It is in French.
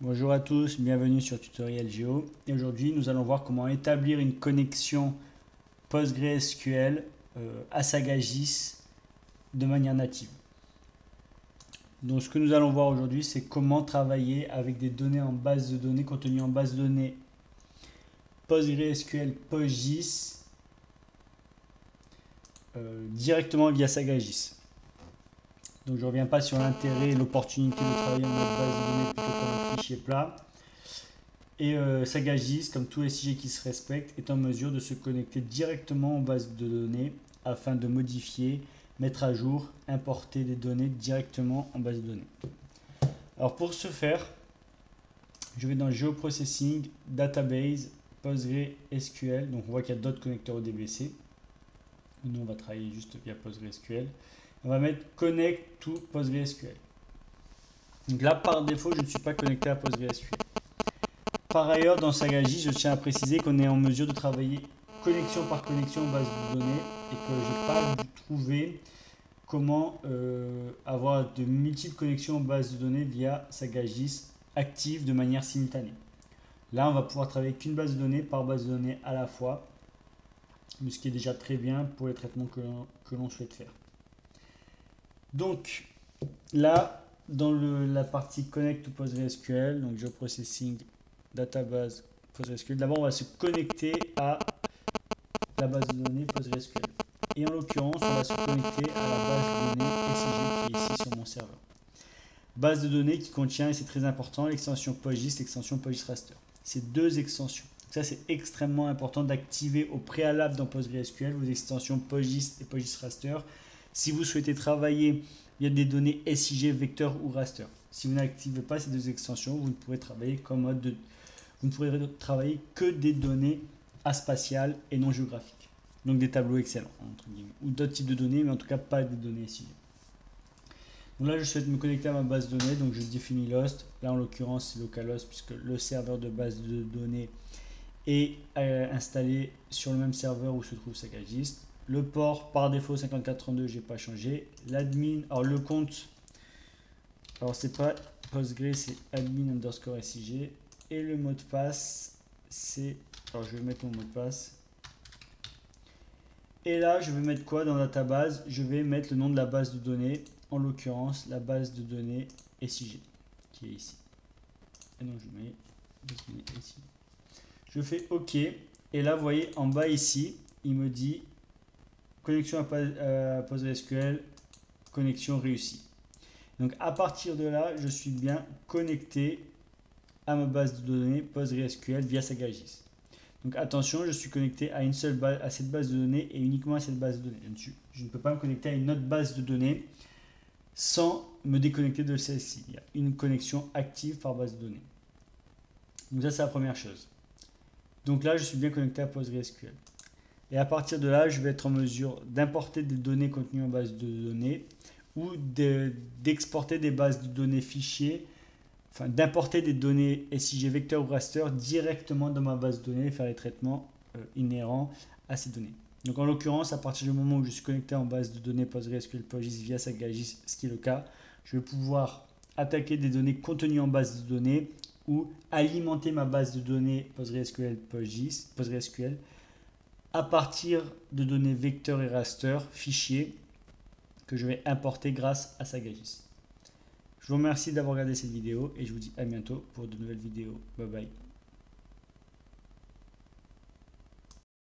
Bonjour à tous, bienvenue sur Tutoriel Géo. Et aujourd'hui, nous allons voir comment établir une connexion PostgreSQL à Sagagiss de manière native. Donc, ce que nous allons voir aujourd'hui, c'est comment travailler avec des données en base de données, contenues en base de données PostgreSQL PostGIS directement via Sagagiss. Donc, je ne reviens pas sur l'intérêt et l'opportunité de travailler en mode base de données plutôt qu'en fichier plat. Et Sagagiss, comme tous les SIG qui se respectent, est en mesure de se connecter directement aux bases de données afin de modifier, mettre à jour, importer des données directement en base de données. Alors pour ce faire, je vais dans Geoprocessing, Database, PostgreSQL. Donc on voit qu'il y a d'autres connecteurs ODBC. Nous on va travailler juste via PostgreSQL. On va mettre Connect to PostgreSQL. Donc là par défaut, je ne suis pas connecté à PostgreSQL. Par ailleurs, dans Sagagiss, je tiens à préciser qu'on est en mesure de travailler connexion par connexion en base de données et que je n'ai pas trouvé comment avoir de multiples connexions en base de données via Sagagiss active de manière simultanée. Là, on va pouvoir travailler qu'une base de données par base de données à la fois, ce qui est déjà très bien pour les traitements que l'on souhaite faire. Donc, là, dans la partie Connect to PostgreSQL, donc Geoprocessing, Database, PostgreSQL. D'abord, on va se connecter à la base de données PostgreSQL. Et en l'occurrence, on va se connecter à la base de données SIG qui est ici sur mon serveur. Base de données qui contient, et c'est très important, l'extension PostGIS, l'extension PostGIS Raster. Ces deux extensions. Ça, c'est extrêmement important d'activer au préalable dans PostgreSQL vos extensions PostGIS et PostGIS Raster si vous souhaitez travailler via des données SIG, vecteur ou raster. Si vous n'activez pas ces deux extensions, vous ne pourrez travailler comme mode de vous ne pourrez travailler que des données aspatiales et non géographiques. Donc des tableaux Excel, entre guillemets, ou d'autres types de données, mais en tout cas pas des données SIG. Donc là, je souhaite me connecter à ma base de données, donc je définis l'host. Là, en l'occurrence, c'est localhost, puisque le serveur de base de données est installé sur le même serveur où se trouve Sagagiss. Le port, par défaut, 5432, je n'ai pas changé. L'admin, alors le compte, alors c'est pas Postgre, c'est admin_SIG. Et le mot de passe, c'est... Alors, je vais mettre mon mot de passe. Et là, je vais mettre quoi dans database? Je vais mettre le nom de la base de données, en l'occurrence, la base de données SIG, qui est ici. Et donc, je mets SIG. Je fais OK. Et là, vous voyez, en bas ici, il me dit connexion à PostgreSQL, connexion réussie. Donc, à partir de là, je suis bien connecté à ma base de données PostgreSQL via Sagagiss. Donc attention, je suis connecté à une seule base, à cette base de données et uniquement à cette base de données. Je ne peux pas me connecter à une autre base de données sans me déconnecter de celle-ci. Il y a une connexion active par base de données. Donc ça, c'est la première chose. Donc là, je suis bien connecté à PostgreSQL. Et à partir de là, je vais être en mesure d'importer des données contenues en base de données ou d'exporter des bases de données fichiers, enfin d'importer des données SIG vecteur ou raster directement dans ma base de données et faire les traitements inhérents à ces données. Donc en l'occurrence, à partir du moment où je suis connecté en base de données PostgreSQL PostGIS via Sagagiss, ce qui est le cas, je vais pouvoir attaquer des données contenues en base de données ou alimenter ma base de données PostgreSQL PostgreSQL à partir de données vecteurs et raster, fichiers que je vais importer grâce à Sagagiss. Je vous remercie d'avoir regardé cette vidéo et je vous dis à bientôt pour de nouvelles vidéos. Bye bye.